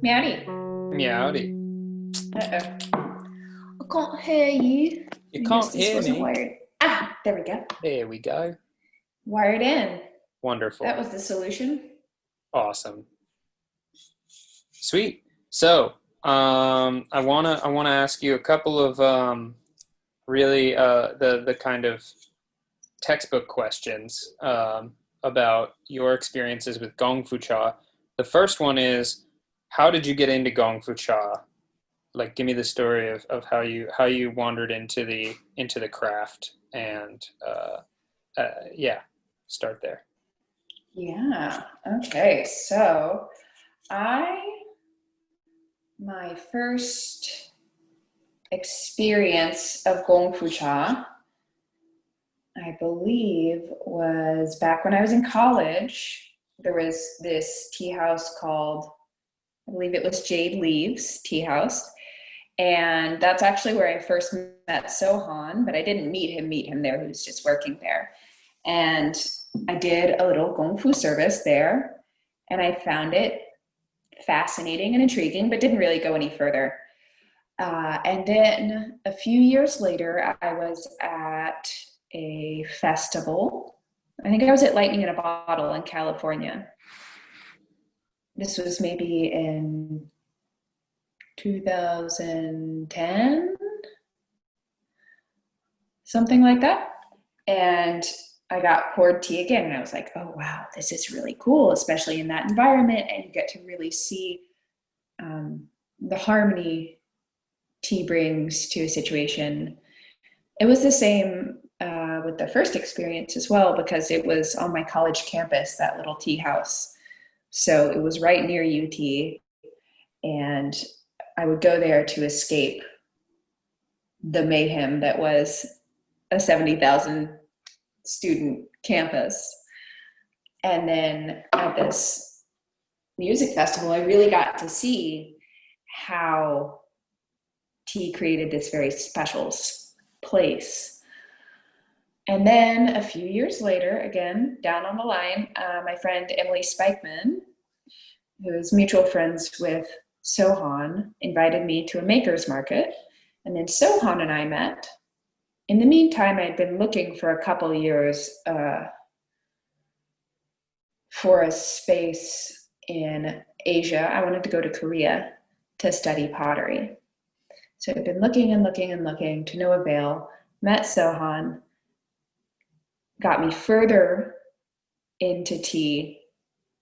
Meowdy. Meowdy. Uh-oh. I can't hear you. You I guess can't this hear wasn't me? wired. Ah, there we go. There we go. Wired in. That Wonderful. was the solution. Awesome. Sweet. So, I wanna ask you a couple of really the kind of textbook questions about your experiences with Gong Fu Cha. The first one is, how did you get into Gong Fu Cha? Like, give me the story of how you wandered into the craft and yeah, start there. Yeah. Okay. So I my first experience of Gong Fu Cha, I believe, was back when I was in college. There was this tea house called, I believe it was Jade Leaves Tea House. And that's actually where I first met Sohan, but I didn't meet him there. He was just working there. And I did a little Gong Fu service there, and I found it fascinating and intriguing, but didn't really go any further. And then a few years later, I was at a festival. I think I was at Lightning in a Bottle in California. This was maybe in 2010, something like that. And I got poured tea again, and I was like, oh, wow, this is really cool, especially in that environment. And you get to really see the harmony tea brings to a situation. It was the same with the first experience as well, because it was on my college campus, that little tea house. So it was right near UT, and I would go there to escape the mayhem that was a 70,000 student campus. And then at this music festival, I really got to see how tea created this very special place. And then a few years later, again, down on the line, my friend Emily Spikeman, who is mutual friends with Sohan, invited me to a maker's market. And then Sohan and I met. In the meantime, I'd been looking for a couple years for a space in Asia. I wanted to go to Korea to study pottery. So I've been looking and looking and looking to no avail, met Sohan, got me further into tea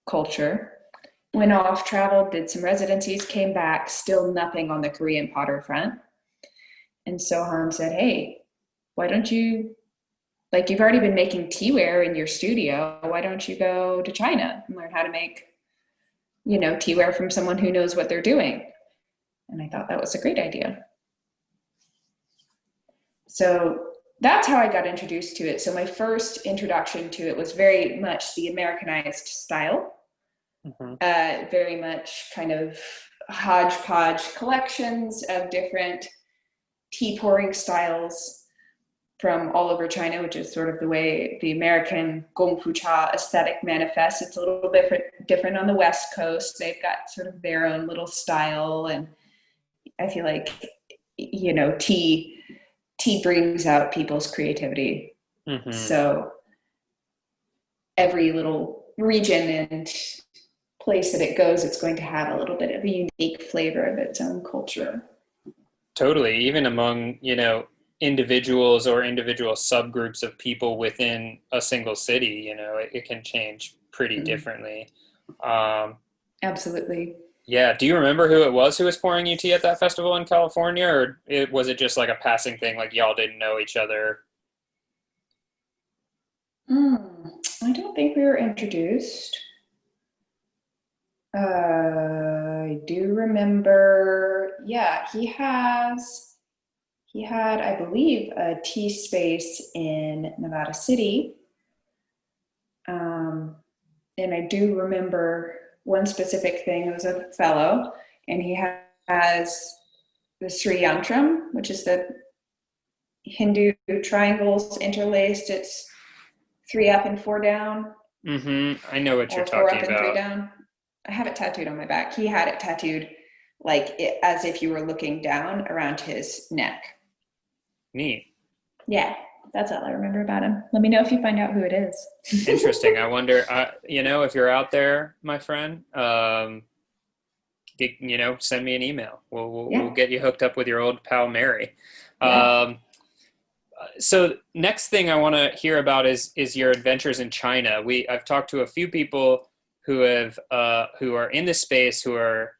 culture, went off, traveled, did some residencies, came back, still nothing on the Korean potter front. And Sohan said, hey, why don't you, like, you've already been making teaware in your studio, why don't you go to China and learn how to make, teaware from someone who knows what they're doing? And I thought that was a great idea. So that's how I got introduced to it. So my first introduction to it was very much the Americanized style, very much kind of hodgepodge collections of different tea pouring styles from all over China, which is sort of the way the American Gong Fu Cha aesthetic manifests. It's a little bit different on the West Coast. They've got sort of their own little style, and I feel like, tea brings out people's creativity. Mm-hmm. So every little region and place that it goes, it's going to have a little bit of a unique flavor of its own culture. Totally. Even among, individuals or individual subgroups of people within a single city, it can change pretty differently. Absolutely. Yeah. Do you remember who it was who was pouring you tea at that festival in California, or was it just like a passing thing, like y'all didn't know each other? I don't think we were introduced. I do remember, yeah, he had, I believe, a tea space in Nevada City. And I do remember one specific thing. It was a fellow, and he has the Sri Yantram, which is the Hindu triangles interlaced. It's 3 up and 4 down. Mm-hmm. I know what you're Or 4 talking up and 3 about. down. I have it tattooed on my back. He had it tattooed like as if you were looking down around his neck. Neat. Yeah, that's all I remember about him. Let me know if you find out who it is. Interesting. I wonder, if you're out there, my friend, send me an email. We'll Yeah, get you hooked up with your old pal Mary. yeah. So next thing I want to hear about is your adventures in China. I've talked to a few people who are in this space, who are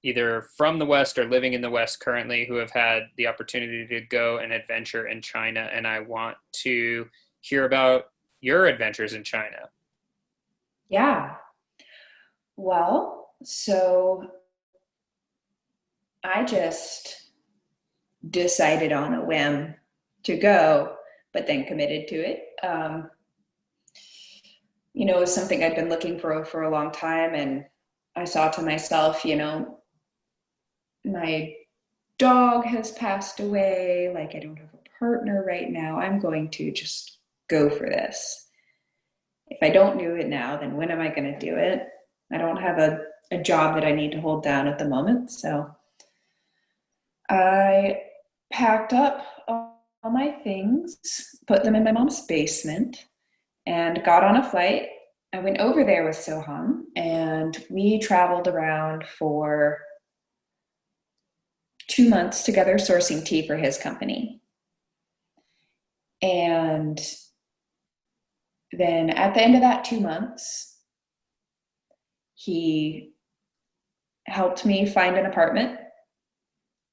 either from the West or living in the West currently, who have had the opportunity to go and adventure in China, and I want to hear about your adventures in China. Yeah. Well, so I just decided on a whim to go, but then committed to it. It was something I'd been looking for a long time. And I saw to myself, my dog has passed away. Like, I don't have a partner right now. I'm going to just go for this. If I don't do it now, then when am I going to do it? I don't have a job that I need to hold down at the moment. So I packed up all my things, put them in my mom's basement, and got on a flight. I went over there with Soham, and we traveled around for 2 months together sourcing tea for his company. And then at the end of that 2 months, he helped me find an apartment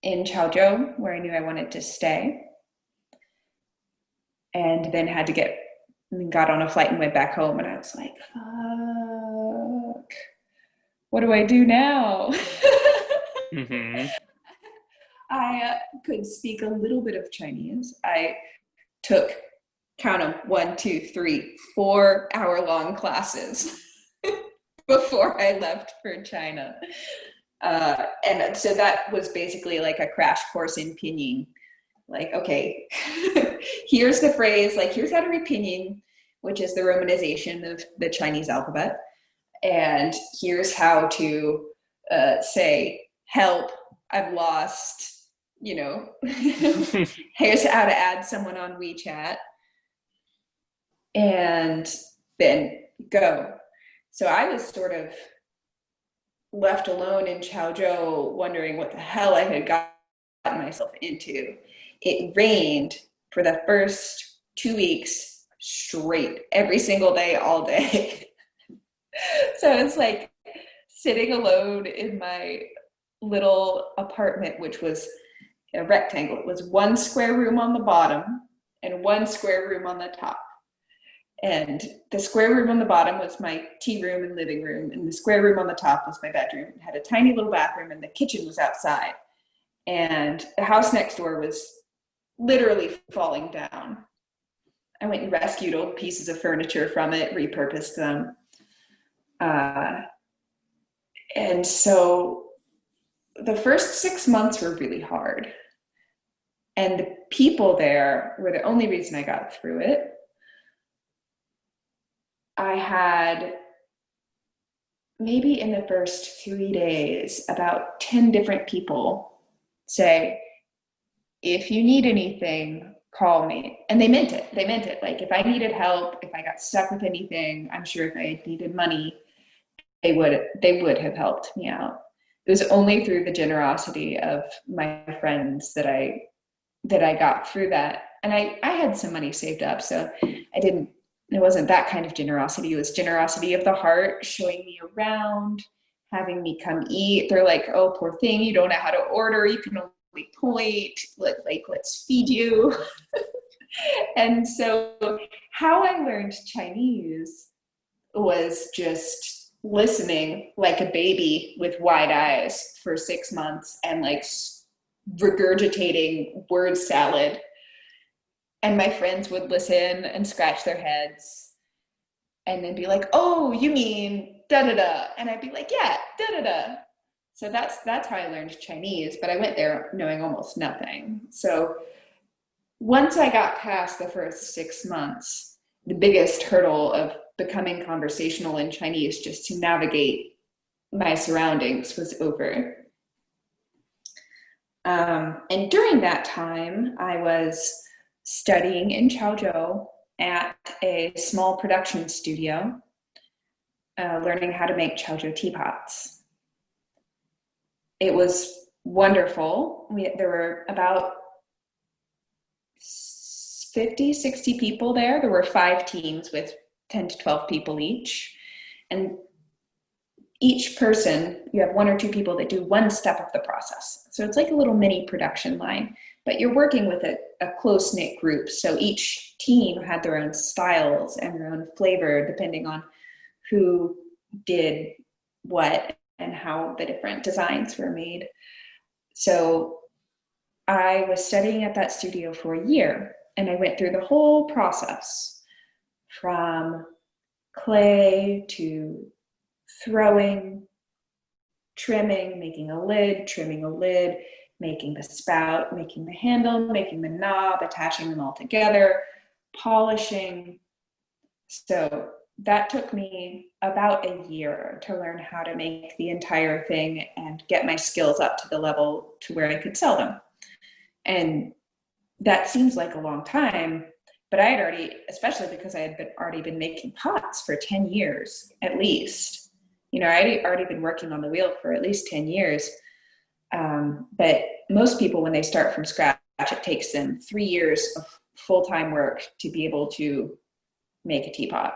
in Chaozhou where I knew I wanted to stay. And then got on a flight and went back home. And I was like, fuck, what do I do now? Mm-hmm. I could speak a little bit of Chinese. I took, count them, 1, 2, 3, 4-hour-long classes before I left for China. And so that was basically like a crash course in pinyin. Like, okay, here's the phrase, like, here's how to read pinyin, which is the romanization of the Chinese alphabet. And here's how to say, help, I've lost, here's how to add someone on WeChat. And then go. So I was sort of left alone in Chaozhou, wondering what the hell I had gotten myself into. It rained for the first 2 weeks straight, every single day, all day. So it's like sitting alone in my little apartment, which was a rectangle. It was 1 square room on the bottom and 1 square room on the top. And the square room on the bottom was my tea room and living room, and the square room on the top was my bedroom. It had a tiny little bathroom, and the kitchen was outside. And the house next door was literally falling down. I went and rescued old pieces of furniture from it, repurposed them. And so the first 6 months were really hard. And the people there were the only reason I got through it. I had maybe in the first 3 days about 10 different people say, if you need anything, call me. And they meant it. They meant it. Like, if I needed help, if I got stuck with anything, I'm sure if I needed money, they would have helped me out. It was only through the generosity of my friends that I got through that. And I had some money saved up, so it wasn't that kind of generosity. It was generosity of the heart, showing me around, having me come eat. They're like, oh, poor thing, you don't know how to order. You can only point. Let's feed you. And so how I learned Chinese was just listening like a baby with wide eyes for 6 months and like regurgitating word salad. And my friends would listen and scratch their heads and then be like, oh, you mean da-da-da. And I'd be like, yeah, da-da-da. So that's how I learned Chinese, but I went there knowing almost nothing. So once I got past the first 6 months, the biggest hurdle of becoming conversational in Chinese, just to navigate my surroundings, was over. And during that time, I was studying in Chaozhou at a small production studio, learning how to make Chaozhou teapots. It was wonderful. There were about 50, 60 people there. There were 5 teams with 10 to 12 people each. And each person, you have 1 or 2 people that do one step of the process. So it's like a little mini production line, but you're working with a close-knit group. So each team had their own styles and their own flavor, depending on who did what and how the different designs were made. So I was studying at that studio for a year, and I went through the whole process, from clay to throwing, trimming, making a lid, trimming a lid, making the spout, making the handle, making the knob, attaching them all together, polishing. So that took me about a year to learn how to make the entire thing and get my skills up to the level to where I could sell them. And that seems like a long time, but I had already, especially because I had already been making pots for 10 years at least. You know, I had already been working on the wheel for at least 10 years. But most people, when they start from scratch, it takes them 3 years of full-time work to be able to make a teapot.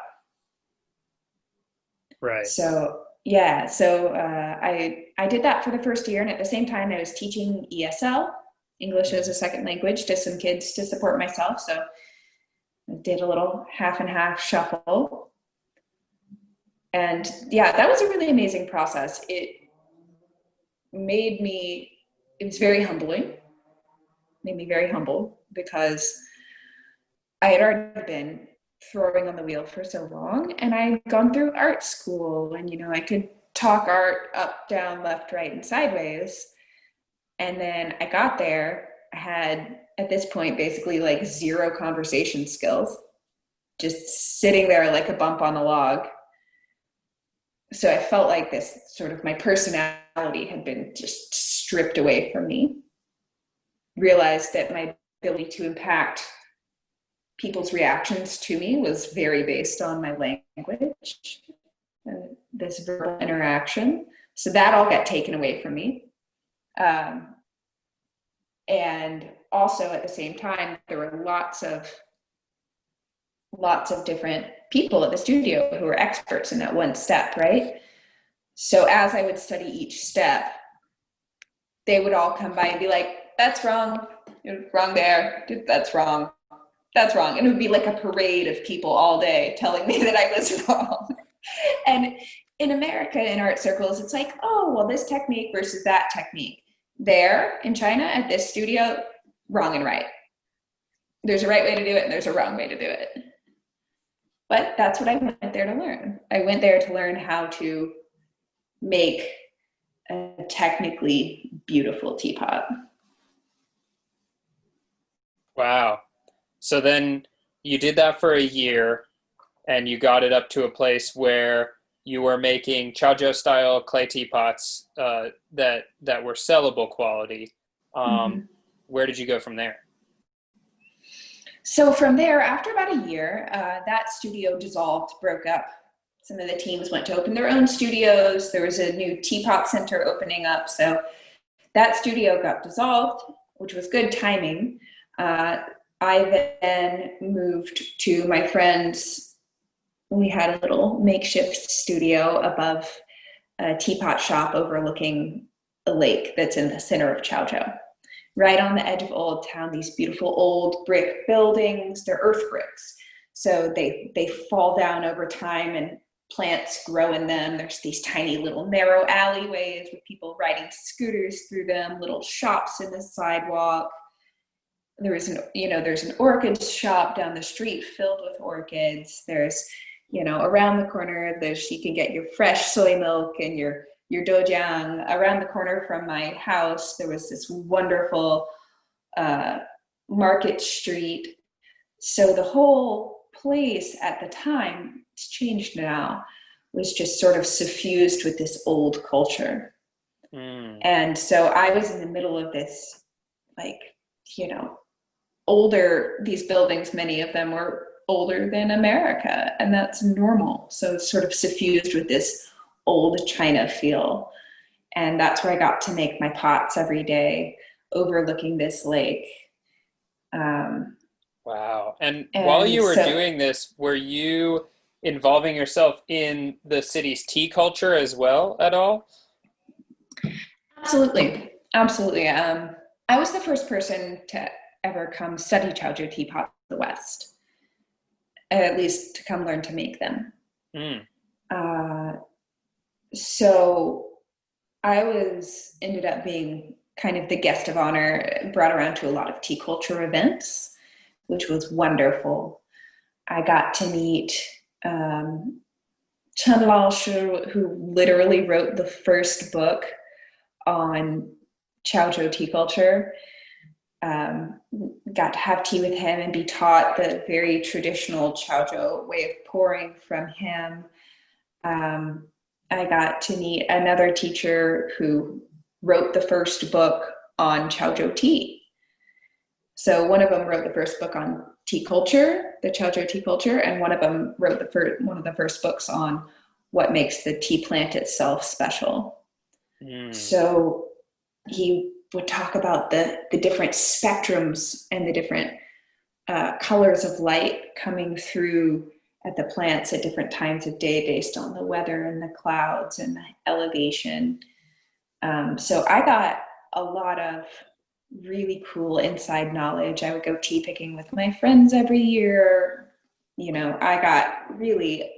Right. So yeah, so I did that for the first year, and at the same time I was teaching ESL, English as a second language, to some kids to support myself. So I did a little half and half shuffle. And yeah, that was a really amazing process. It was very humbling, made me very humble, because I had already been throwing on the wheel for so long, and I'd gone through art school, and, you know, I could talk art up, down, left, right, and sideways. And then I got there, I had, at this point, basically like 0 conversation skills, just sitting there like a bump on a log. So I felt like this sort of, my personality had been just stripped away from me. Realized that my ability to impact people's reactions to me was very based on my language, this verbal interaction. So that all got taken away from me. And also at the same time, there were lots of different people at the studio who were experts in that one step, right? So as I would study each step, they would all come by and be like, that's wrong, you're wrong there, that's wrong, that's wrong. And it would be like a parade of people all day telling me that I was wrong. And in America, in art circles, it's like, oh, well, this technique versus that technique. There, in China, at this studio, wrong and right. There's a right way to do it, and there's a wrong way to do it. But that's what I went there to learn. I went there to learn how to make a technically beautiful teapot. Wow. So then you did that for a year, and you got it up to a place where you were making Chaozhou style clay teapots that were sellable quality. Where did you go from there? So from there, after about a year, that studio dissolved, broke up. Some of the teams went to open their own studios. There was a new teapot center opening up. So that studio got dissolved, which was good timing. I then moved to my friend's. We had a little makeshift studio above a teapot shop overlooking a lake that's in the center of Chaozhou. Right on the edge of Old Town, these beautiful old brick buildings. They're earth bricks. So they fall down over time and plants grow in them. There's these tiny little narrow alleyways with people riding scooters through them, little shops in the sidewalk. There's an orchid shop down the street filled with orchids. There's, around the corner, you can get your fresh soy milk and your doujiang. Around the corner from my house, there was this wonderful market street. So the whole place at the time, it's changed now, was just sort of suffused with this old culture. And so I was in the middle of this, like, you know, these buildings, many of them were older than America, and that's normal. So it's sort of suffused with this old China feel. And that's where I got to make my pots every day, overlooking this lake. Wow. And while you were doing this, were you involving yourself in the city's tea culture as well at all? Absolutely. Absolutely. I was the first person to ever come study Chaozhou teapots in the West, at least to come learn to make them. So I ended up being kind of the guest of honor, brought around to a lot of tea culture events, which was wonderful. I got to meet Chen Laoshi, who literally wrote the first book on Chaozhou tea culture. Got to have tea with him and be taught the very traditional Chaozhou way of pouring from him. I got to meet another teacher who wrote the first book on Chaozhou tea. So one of them wrote the first book on tea culture, the Chaozhou tea culture, and one of them wrote one of the first books on what makes the tea plant itself special. So he would talk about the different spectrums and the different colors of light coming through at the plants at different times of day based on the weather and the clouds and the elevation. So I got a lot of really cool inside knowledge. I would go tea picking with my friends every year. You know, I got really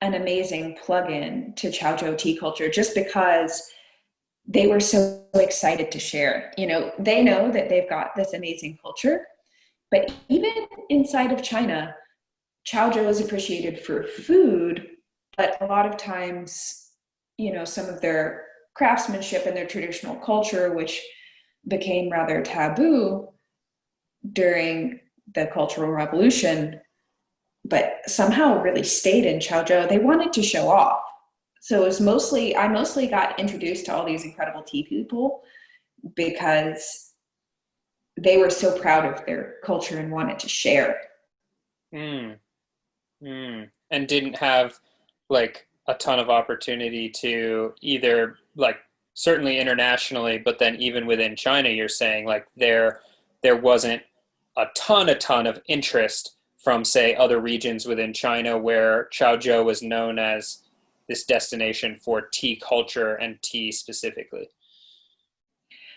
an amazing plug-in to Chaozhou tea culture just because they were so excited to share. You know, they know that they've got this amazing culture, but even inside of China, Chaozhou is appreciated for food, but a lot of times, you know, some of their craftsmanship and their traditional culture, which became rather taboo during the Cultural Revolution, but somehow really stayed in Chaozhou, they wanted to show off. So it was I mostly got introduced to all these incredible tea people because they were so proud of their culture and wanted to share. And didn't have like a ton of opportunity to either, like, certainly internationally, but then even within China, you're saying like there wasn't a ton of interest from, say, other regions within China where Chaozhou was known as this destination for tea culture and tea specifically.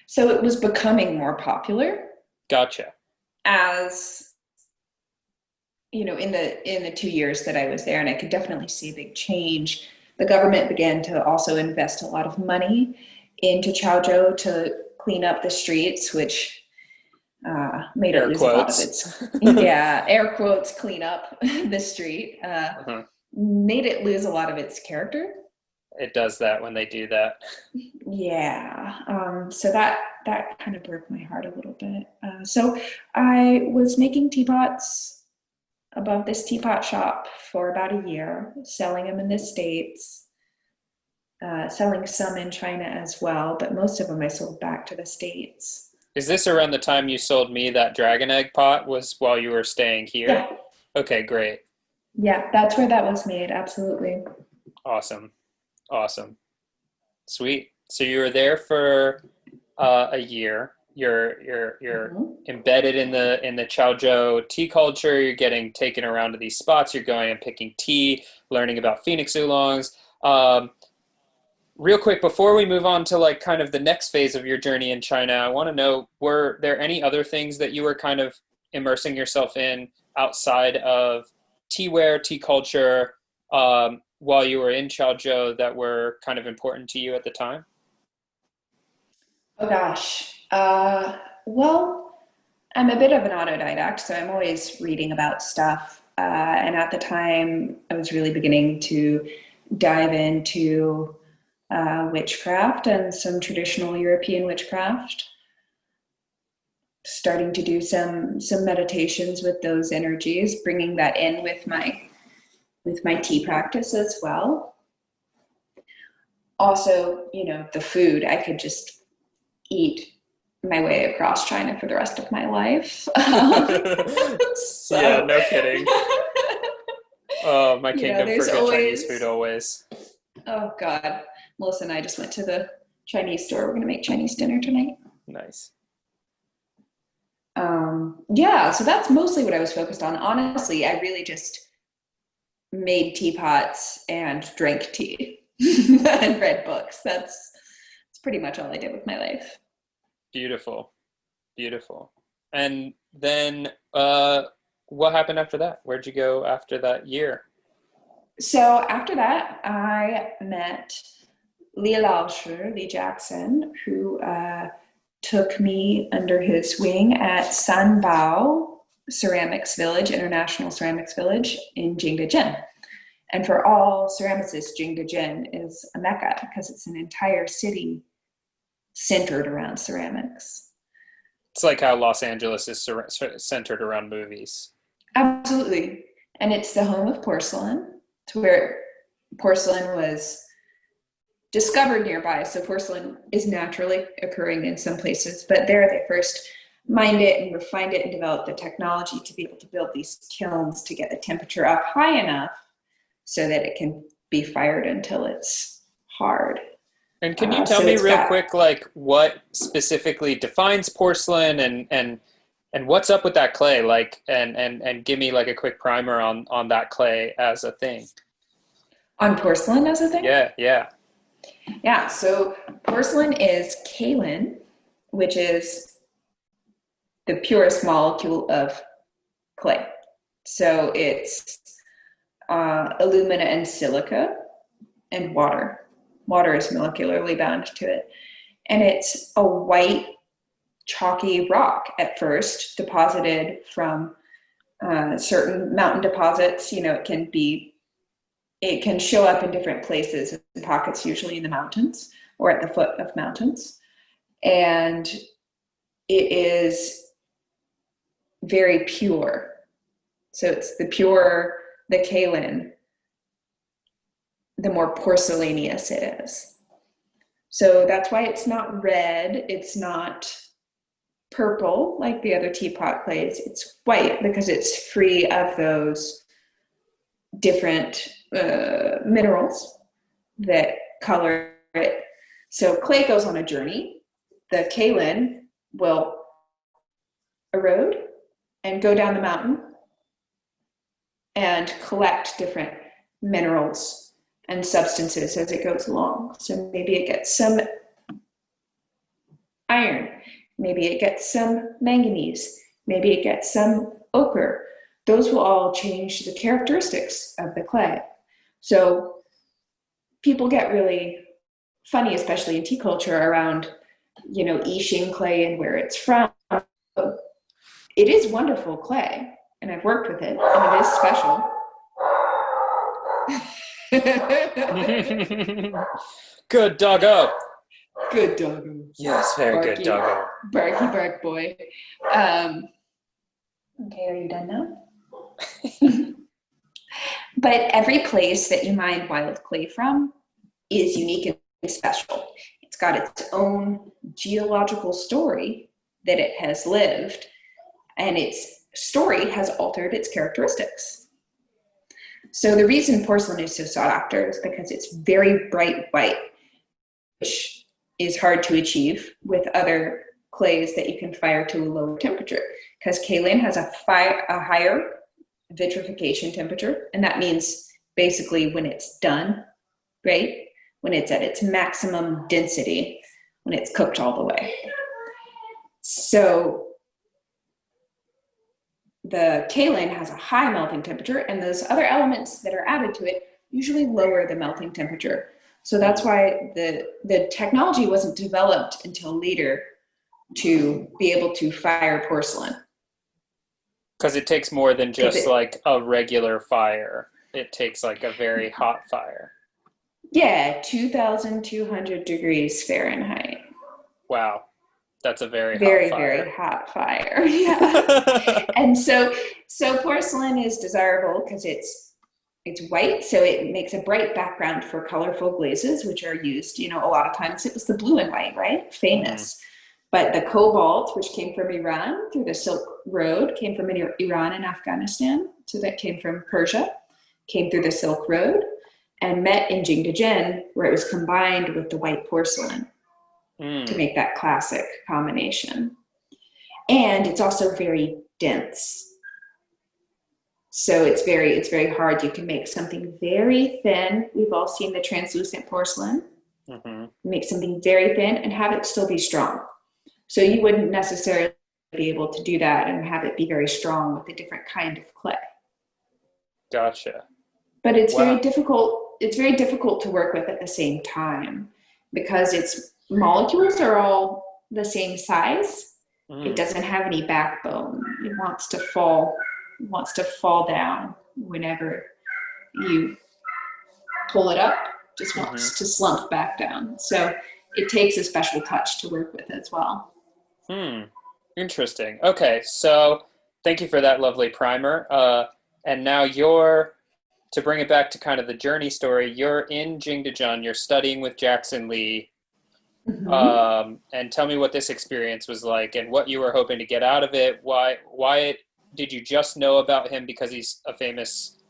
So it was becoming more popular. Gotcha. As you know, in the 2 years that I was there, and I could definitely see a big change. The government began to also invest a lot of money into Chaozhou to clean up the streets, which made it lose a lot of its, air quotes, clean up the street, made it lose a lot of its character. It does that when they do that. Yeah. So that kind of broke my heart a little bit. So I was making teapots above this teapot shop for about a year, selling them in the States, selling some in China as well, but most of them I sold back to the States. Is this around the time you sold me that dragon egg pot, was while you were staying here? Yeah. Okay, great. Yeah, that's where that was made, absolutely. Awesome. Sweet. So you were there for a year. You're embedded in the Chaozhou tea culture. You're getting taken around to these spots. You're going and picking tea, learning about Phoenix oolongs. Real quick, before we move on to like kind of the next phase of your journey in China, I want to know, were there any other things that you were kind of immersing yourself in outside of teaware, tea culture, while you were in Chaozhou that were kind of important to you at the time? Oh gosh. Well, I'm a bit of an autodidact, so I'm always reading about stuff. And at the time, I was really beginning to dive into witchcraft and some traditional European witchcraft. starting to do some meditations with those energies, bringing that in with my tea practice as well. Also, the food, I could just eat my way across China for the rest of my life. So, yeah, no kidding. Oh, my kingdom there's for good always, Chinese food always. oh God, Melissa and I just went to the Chinese store. We're going to make Chinese dinner tonight. Nice. Yeah, so that's mostly what I was focused on. Honestly, I really just made teapots and drank tea and read books. That's pretty much all I did with my life. Beautiful. Beautiful. And then what happened after that? Where'd you go after that year? So after that, I met Li Jackson, who took me under his wing at San Bao Ceramics Village, International Ceramics Village in Jingdezhen. And for all ceramicists, Jingdezhen is a mecca because it's an entire city centered around ceramics. It's like how Los Angeles is centered around movies. Absolutely. And it's the home of porcelain. It's where porcelain was discovered nearby. So porcelain is naturally occurring in some places, but there they first mined it and refined it and developed the technology to be able to build these kilns to get the temperature up high enough so that it can be fired until it's hard. And can you tell me real quick, like what specifically defines porcelain and what's up with that clay? Like, and give me like a quick primer on that clay as a thing. On porcelain as a thing? Yeah. Yeah, so porcelain is kaolin, which is the purest molecule of clay. So it's alumina and silica and water. Water is molecularly bound to it. And it's a white, chalky rock at first, deposited from certain mountain deposits. It can show up in different places and pockets, usually in the mountains or at the foot of mountains. And it is very pure. So it's the purer the kaolin, the more porcelaneous it is. So that's why it's not red, it's not purple like the other teapot clays. It's white because it's free of those different minerals that color it. So clay goes on a journey. The kaolin will erode and go down the mountain and collect different minerals and substances as it goes along. So maybe it gets some iron, maybe it gets some manganese, maybe it gets some ochre. Those will all change the characteristics of the clay. So people get really funny, especially in tea culture, around, I Ching clay and where it's from. It is wonderful clay, and I've worked with it, and it is special. Good doggo. Good doggo. Yes, very Barky. Good doggo. Barky bark boy. Okay, are you done now? But every place that you mine wild clay from is unique and special. It's got its own geological story that it has lived, and its story has altered its characteristics. So the reason porcelain is so sought after is because it's very bright white, which is hard to achieve with other clays that you can fire to a lower temperature, because kaolin has a higher vitrification temperature, and that means basically when it's done, right? When it's at its maximum density, when it's cooked all the way. So the kaolin has a high melting temperature, and those other elements that are added to it usually lower the melting temperature. So that's why the technology wasn't developed until later to be able to fire porcelain. Because it takes more than just like a regular fire. It takes like a very hot fire. Yeah, 2,200 degrees Fahrenheit. Wow. That's a very hot Very, very fire. hot fire. Yeah. And so porcelain is desirable because it's white, so it makes a bright background for colorful glazes, which are used, a lot of times it was the blue and white, right? Hmm. Famous. But the cobalt, which came from Iran through the Silk Road, came from Iran and Afghanistan. So that came from Persia, came through the Silk Road, and met in Jingdezhen, where it was combined with the white porcelain to Mm. make that classic combination. And it's also very dense. So it's very hard. You can make something very thin. We've all seen the translucent porcelain. Hmm. Make something very thin and have it still be strong. So you wouldn't necessarily be able to do that and have it be very strong with a different kind of clay. Gotcha. But it's very Wow. difficult. It's very difficult to work with at the same time because its molecules are all the same size. It Mm. doesn't have any backbone. It wants to fall down whenever you pull it up, just Hmm. wants to slump back down. So it takes a special touch to work with as well. Hmm. Interesting. Okay, so thank you for that lovely primer. And now to bring it back to kind of the journey story, you're in Jingdezhen, you're studying with Jackson Lee, Mm-hmm. and tell me what this experience was like and what you were hoping to get out of it. Did you just know about him because he's a famous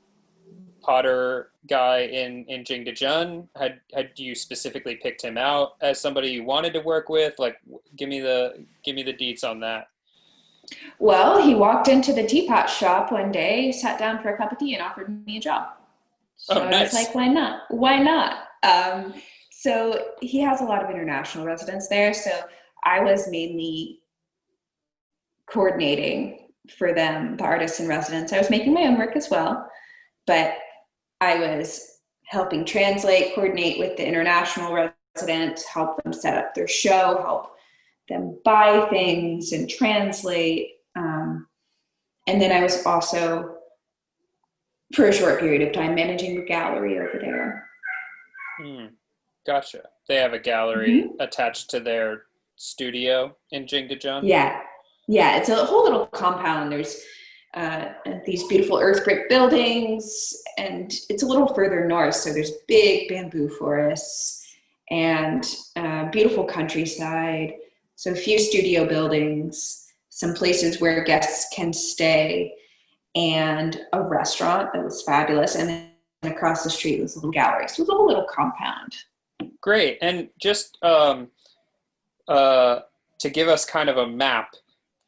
Potter guy in Jingdezhen? Had you specifically picked him out as somebody you wanted to work with? Like, give me the deets on that. Well, he walked into the teapot shop one day, sat down for a cup of tea, and offered me a job. Oh, So I was nice. like, why not? Why not? So he has a lot of international residents there. So I was mainly coordinating for them, the artists in residence. I was making my own work as well, but I was helping translate, coordinate with the international residents, help them set up their show, help them buy things and translate. And then I was also, for a short period of time, managing the gallery over there. Hmm. Gotcha. They have a gallery Mm-hmm. attached to their studio in Jingdezhen. Yeah. Yeah. It's a whole little compound. There's uh, these beautiful earth brick buildings, and it's a little further north. So there's big bamboo forests and beautiful countryside. So a few studio buildings, some places where guests can stay, and a restaurant that was fabulous. And then across the street was a little gallery. So it was a whole little compound. Great. And just to give us kind of a map,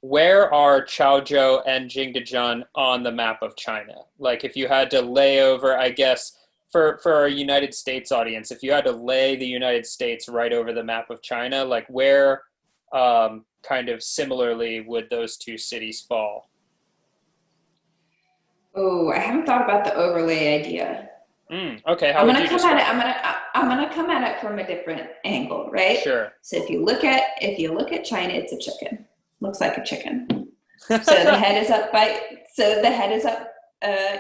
where are Chaozhou and Jingdezhen on the map of China? Like, if you had to lay over, I guess, for our United States audience, if you had to lay the United States right over the map of China, like where kind of similarly would those two cities fall? Oh, I haven't thought about the overlay idea. Okay, how I'm would gonna you come at it. describe it? I'm gonna come at it from a different angle, right? Sure. So if you look at China, it's a chicken. Looks like a chicken. So the head is up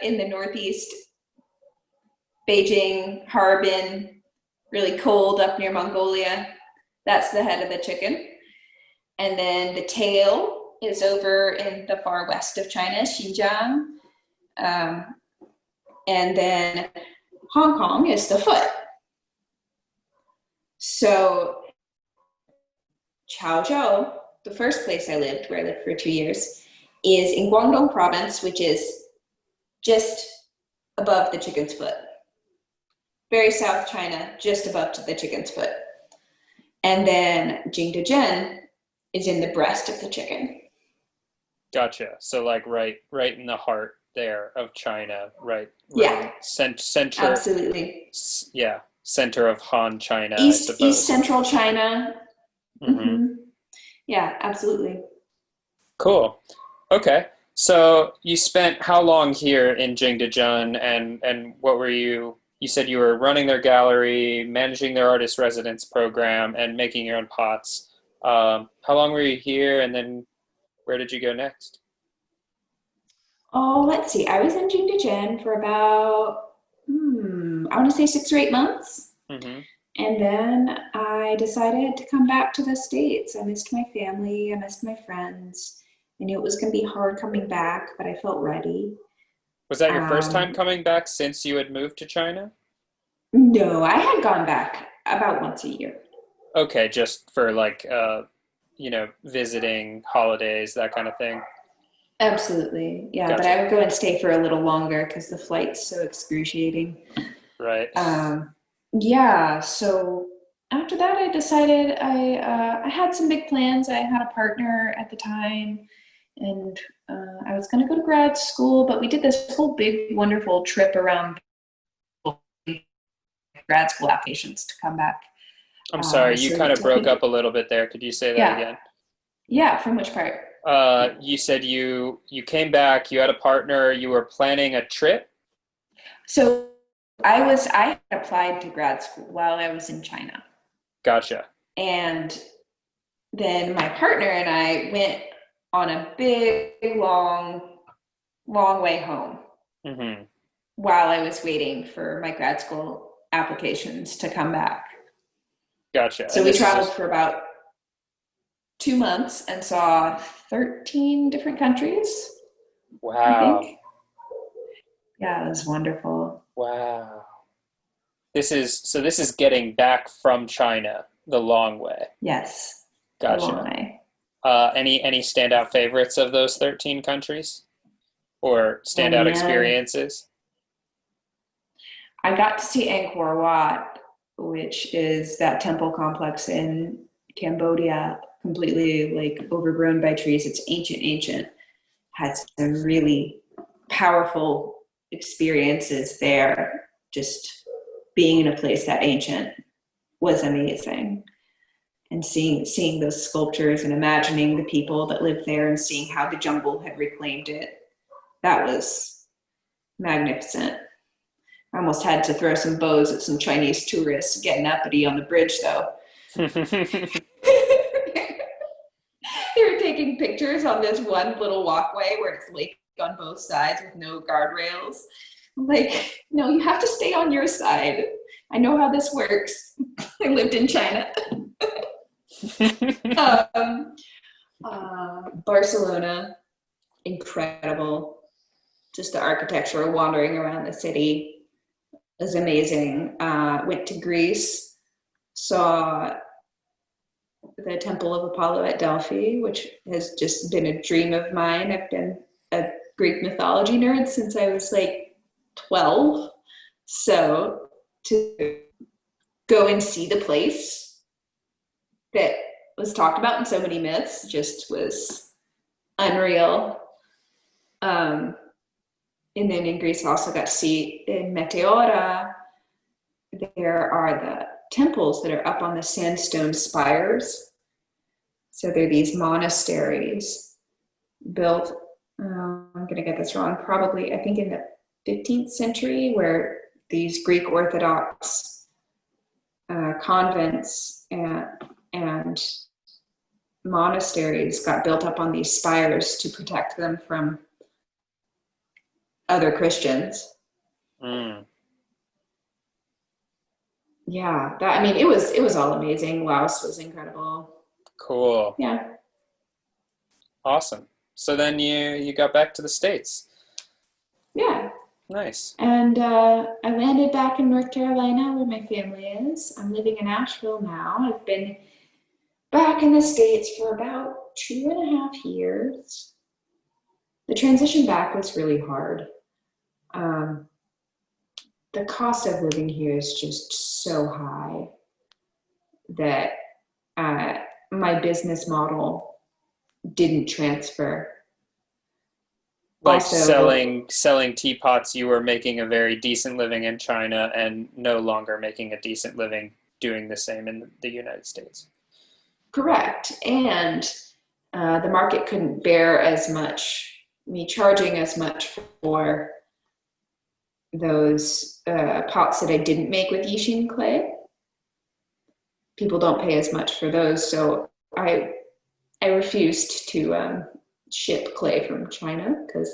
in the northeast, Beijing, Harbin, really cold up near Mongolia. That's the head of the chicken. And then the tail is over in the far west of China, Xinjiang. Um, and then Hong Kong is the foot. So Chaozhou, the first place I lived, where I lived for 2 years, is in Guangdong province, which is just above the chicken's foot. Very South China, just above the chicken's foot. And then Jingdezhen is in the breast of the chicken. Gotcha. So like right in the heart there of China, right Yeah, in center, absolutely. yeah, center of Han China, I East suppose. Central China. Hmm. Mm-hmm. Yeah, absolutely. Cool. Okay. So you spent how long here in Jingdezhen, and what were you? You said you were running their gallery, managing their artist residence program, and making your own pots. How long were you here, and then where did you go next? Oh, let's see. I was in Jingdezhen for about, I want to say 6 or 8 months. Hmm. And then I decided to come back to the States. I missed my family, I missed my friends. I knew it was going to be hard coming back, but I felt ready. Was that your first time Um, coming back since you had moved to China? no, I had gone back about once a year. Okay, just for like visiting, holidays, that kind of thing. Absolutely. Yeah, but Gotcha. I would go and stay for a little longer because the flight's so excruciating. Right. Um, yeah, so after that, I decided I had some big plans. I had a partner at the time, and I was going to go to grad school, but we did this whole big, wonderful trip around grad school applications to come back. I'm sorry, you So kind it of took broke me, up a little bit there. Could you say that yeah, again? yeah. From which part? You said you came back, you had a partner, you were planning a trip? So I had applied to grad school while I was in China, Gotcha. and then my partner and I went on a big, long way home Hmm. while I was waiting for my grad school applications to come back. Gotcha. So And we this is traveled just for about 2 months and saw 13 different countries, I wow. think. Yeah, it was wonderful. Wow. This is getting back from China the long way. Yes, the long Gotcha. way. Any standout favorites of those 13 countries or Oh standout man, experiences? I got to see Angkor Wat, which is that temple complex in Cambodia, completely like overgrown by trees. It's ancient, ancient. Had some really powerful experiences there. Just being in a place that ancient was amazing. And seeing those sculptures and imagining the people that lived there and seeing how the jungle had reclaimed it. That was magnificent. I almost had to throw some bows at some Chinese tourists getting uppity on the bridge, though. They were taking pictures on this one little walkway where it's lake on both sides with no guardrails. I'm like, no, you have to stay on your side. I know how this works. I lived in China. Um, Barcelona, incredible. Just the architecture, wandering around the city was amazing. Went to Greece, saw the Temple of Apollo at Delphi, which has just been a dream of mine. I've been a Greek mythology nerd since I was like 12. So to go and see the place that was talked about in so many myths just was unreal. Um, and then in Greece, I also got to see in Meteora, there are the temples that are up on the sandstone spires. So they're these monasteries built, I'm going to get this wrong, probably, I think in the 15th century, where these Greek Orthodox convents and monasteries got built up on these spires to protect them from other Christians. Mm, Yeah, that I mean, it was all amazing. Laos was incredible. cool. Yeah, Awesome. So then you got back to the States. yeah. Nice. And I landed back in North Carolina where my family is. I'm living in Asheville now. I've been back in the States for about 2.5 years. The transition back was really hard. Um, the cost of living here is just so high that uh, my business model didn't transfer. Like Also, selling teapots, you were making a very decent living in China and no longer making a decent living doing the same in the United States. correct. And the market couldn't bear as much, me charging as much for those pots that I didn't make with Yixing clay. People don't pay as much for those. So I refused to ship clay from China because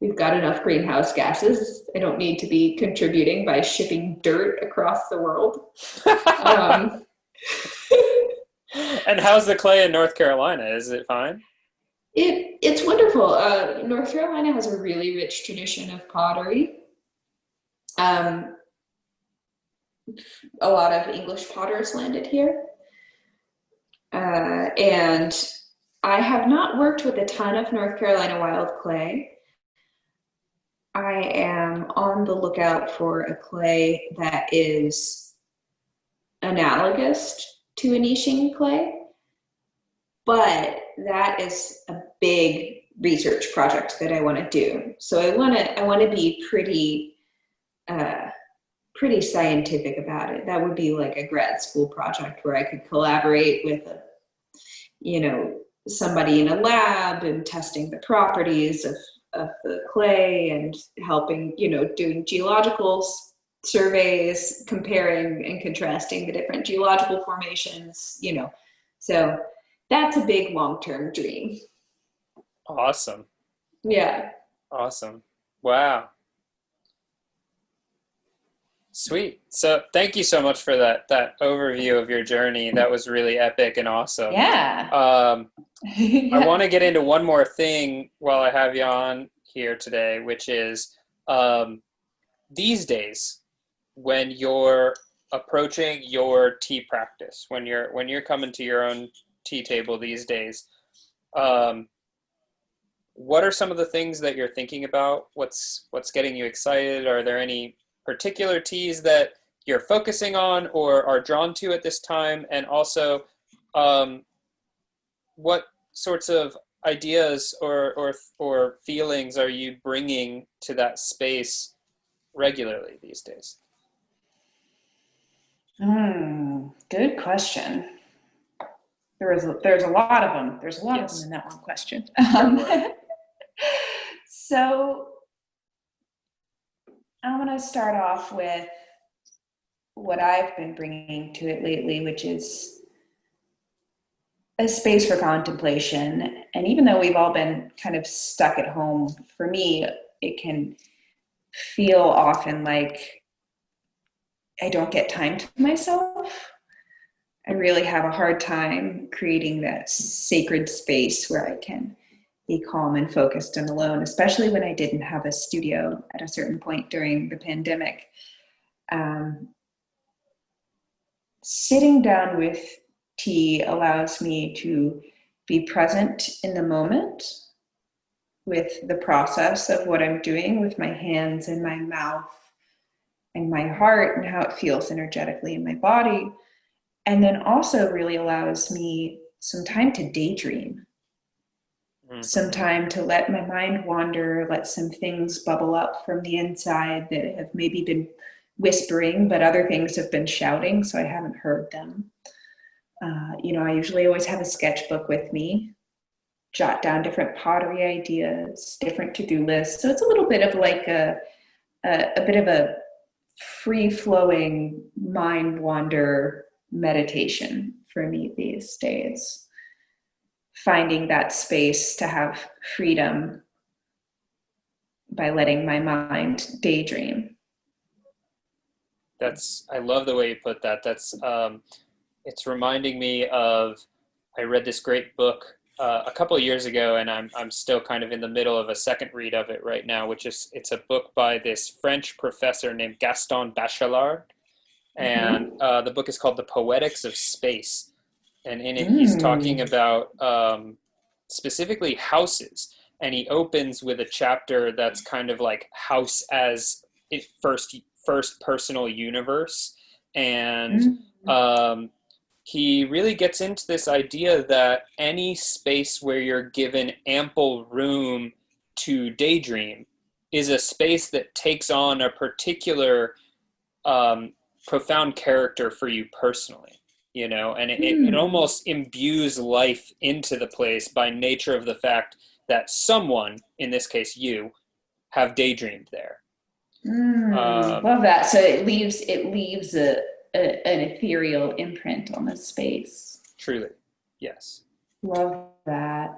We've got enough greenhouse gases. I don't need to be contributing by shipping dirt across the world. Um, And how's the clay in North Carolina? Is it fine? it's wonderful. North Carolina has a really rich tradition of pottery. Um, a lot of English potters landed here. And I have not worked with a ton of North Carolina wild clay. I am on the lookout for a clay that is analogous to Venetian clay, but that is a big research project that I want to do. So I want to be uh, pretty scientific about it. That would be like a grad school project where I could collaborate with somebody in a lab and testing the properties of the clay and helping, doing geological surveys, comparing and contrasting the different geological formations, So that's a big long-term dream. Awesome. Yeah. Awesome. Wow. Sweet. So thank you so much for that overview of your journey. That was really epic and awesome. Yeah. I want to get into one more thing while I have you on here today, which is these days when you're approaching your tea practice, when you're coming to your own tea table these days, what are some of the things that you're thinking about? What's getting you excited? Are there any particular teas that you're focusing on or are drawn to at this time? And also, what sorts of ideas or feelings are you bringing to that space regularly these days? Good question. There's a lot of them. There's a lot of them in that one question. So I'm going to start off with what I've been bringing to it lately, which is a space for contemplation. And even though we've all been kind of stuck at home, for me, it can feel often like I don't get time to myself. I really have a hard time creating that sacred space where I can be calm and focused and alone, especially when I didn't have a studio at a certain point during the pandemic. Sitting down with tea allows me to be present in the moment with the process of what I'm doing with my hands and my mouth and my heart and how it feels energetically in my body. And then also really allows me some time to daydream, some time to let my mind wander, let some things bubble up from the inside that have maybe been whispering, but other things have been shouting, so I haven't heard them. I usually always have a sketchbook with me, jot down different pottery ideas, different to-do lists. So it's a little bit of like a bit of a free-flowing mind wander meditation for me these days. Finding that space to have freedom by letting my mind daydream. I love the way you put that. It's reminding me of, I read this great book a couple of years ago, and I'm still kind of in the middle of a second read of it right now, it's a book by this French professor named Gaston Bachelard, and the book is called The Poetics of Space, and in it he's talking about specifically houses, and he opens with a chapter that's kind of like house as first personal universe, and he really gets into this idea that any space where you're given ample room to daydream is a space that takes on a particular profound character for you personally, and it almost imbues life into the place by nature of the fact that someone, in this case you, have daydreamed there. Love that. So it leaves an ethereal imprint on the space. Truly, yes. Love that.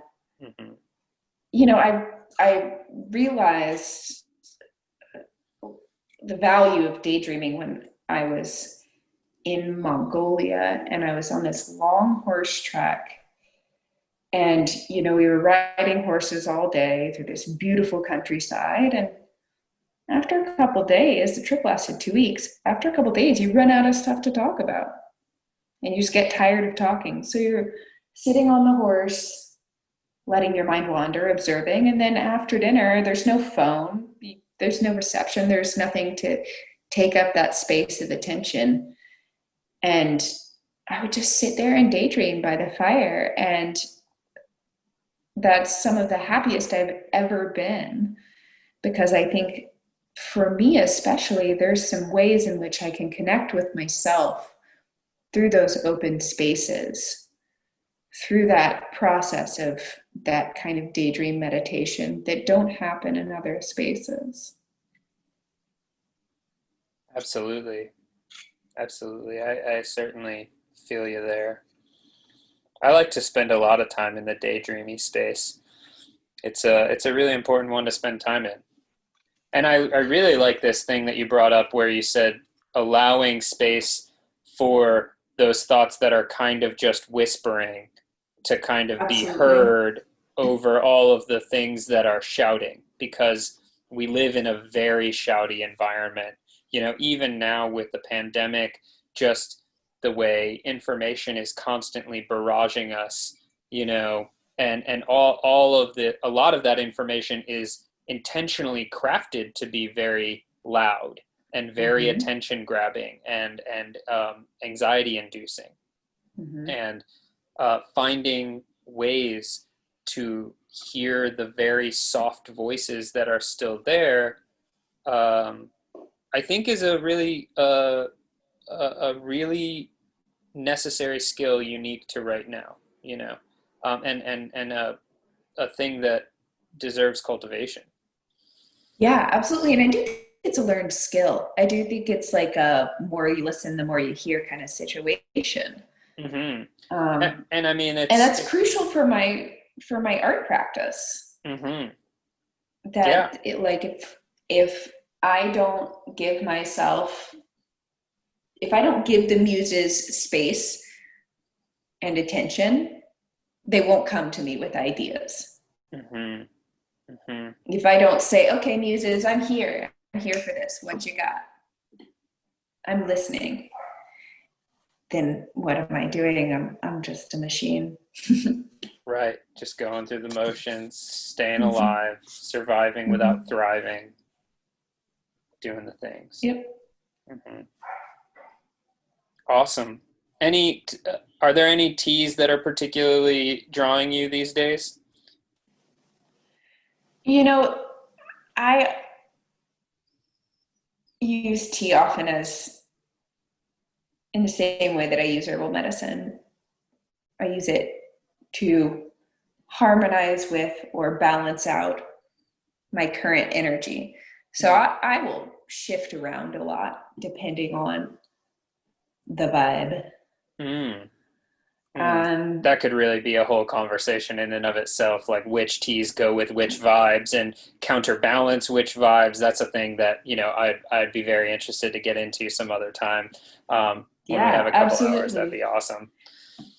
I realized the value of daydreaming when I was in Mongolia and I was on this long horse trek. And, we were riding horses all day through this beautiful countryside. And after a couple of days, the trip lasted 2 weeks. After a couple of days, you run out of stuff to talk about and you just get tired of talking. So you're sitting on the horse, letting your mind wander, observing. And then after dinner, there's no phone, there's no reception, there's nothing to take up that space of attention. And I would just sit there and daydream by the fire. And that's some of the happiest I've ever been, because I think for me especially, there's some ways in which I can connect with myself through those open spaces, through that process of that kind of daydream meditation that don't happen in other spaces. Absolutely. Absolutely. I certainly feel you there. I like to spend a lot of time in the daydreamy space. It's a really important one to spend time in. And I really like this thing that you brought up where you said allowing space for those thoughts that are kind of just whispering to kind of be Absolutely. heard over all of the things that are shouting, because we live in a very shouty environment. Even now with the pandemic, just the way information is constantly barraging us, and all of a lot of that information is intentionally crafted to be very loud and very attention grabbing and anxiety inducing. And finding ways to hear the very soft voices that are still there, I think is a really necessary skill unique to right now, and a thing that deserves cultivation. Yeah, absolutely. And I do think it's a learned skill. I do think it's like a more you listen, the more you hear kind of situation. Mm-hmm. Um, and I mean, and that's crucial for my art practice. Mm-hmm. Yeah. That it, like if I don't give myself, if I don't give the muses space and attention, they won't come to me with ideas. Mm-hmm. Mm-hmm. If I don't say, okay, muses, I'm here for this, what you got? I'm listening. Then what am I doing? I'm just a machine. Right. Just going through the motions, staying alive, surviving without thriving, doing the things. Yep. Mm-hmm. Awesome. Are there any teas that are particularly drawing you these days? I use tea often as in the same way that I use herbal medicine. I use it to harmonize with or balance out my current energy. So I will shift around a lot depending on the vibe. That could really be a whole conversation in and of itself, like which teas go with which vibes and counterbalance which vibes. That's a thing that, I'd be very interested to get into some other time. When we have a couple hours, that'd be awesome.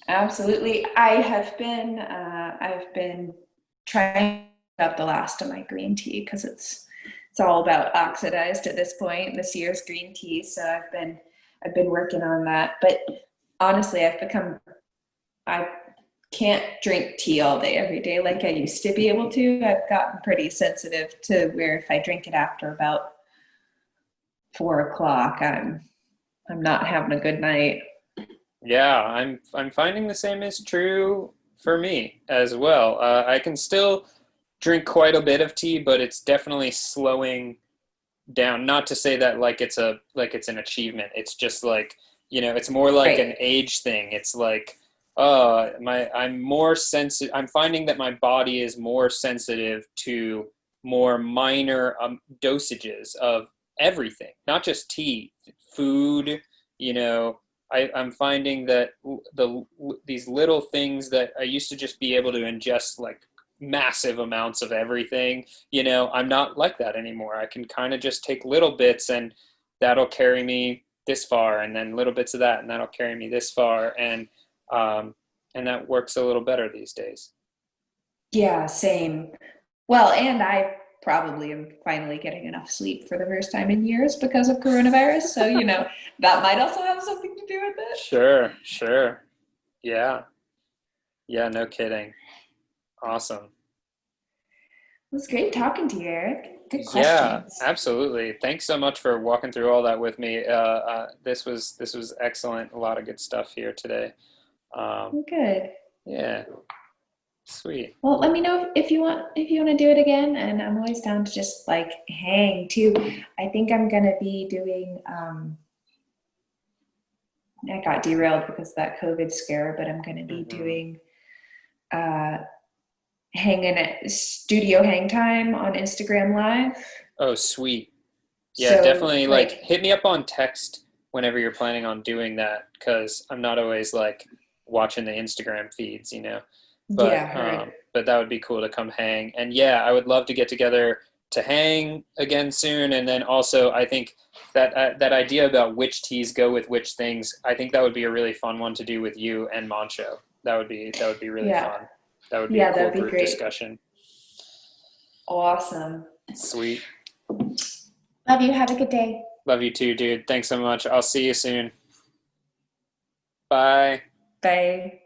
Absolutely. I've been trying up the last of my green tea because it's all about oxidized at this point, this year's green tea. So I've been working on that. But honestly, I can't drink tea all day, every day like I used to be able to. I've gotten pretty sensitive to where if I drink it after about 4 o'clock, I'm not having a good night. Yeah, I'm finding the same is true for me as well. I can still drink quite a bit of tea, but it's definitely slowing down. Not to say that like it's an achievement. It's just like, it's more like an age thing. It's like, I'm more sensitive. I'm finding that my body is more sensitive to more minor dosages of everything, not just tea, food. I'm finding that these little things that I used to just be able to ingest like massive amounts of everything. I'm not like that anymore. I can kind of just take little bits, and that'll carry me this far, and then little bits of that, and that'll carry me this far. And that works a little better these days. Yeah, same. Well, and I probably am finally getting enough sleep for the first time in years because of coronavirus. So, that might also have something to do with it. Sure. Yeah. Yeah, no kidding. Awesome. It was great talking to you, Eric. Good Yeah, questions. absolutely. Thanks so much for walking through all that with me. This was excellent. A lot of good stuff here today. Good. Yeah, sweet. Well, let me know if you want to do it again, and I'm always down to just like hang too. I think I'm gonna be doing. I got derailed because of that COVID scare, but I'm gonna be Hmm. doing hanging at studio hang time on Instagram Live. Oh, sweet. Yeah, So definitely. Like, like, hit me up on text whenever you're planning on doing that, because I'm not always like watching the Instagram feeds. yeah, But heard. but that would be cool to come hang. And yeah, I would love to get together to hang again soon. And then also, I think that idea about which teas go with which things, I think that would be a really fun one to do with you and Mancho. That would be really Yeah, fun. That would be a yeah, cool that'd be group great. discussion. Awesome. Sweet. Love you. Have a good day. Love you too, dude. Thanks so much. I'll see you soon. Bye. Bye.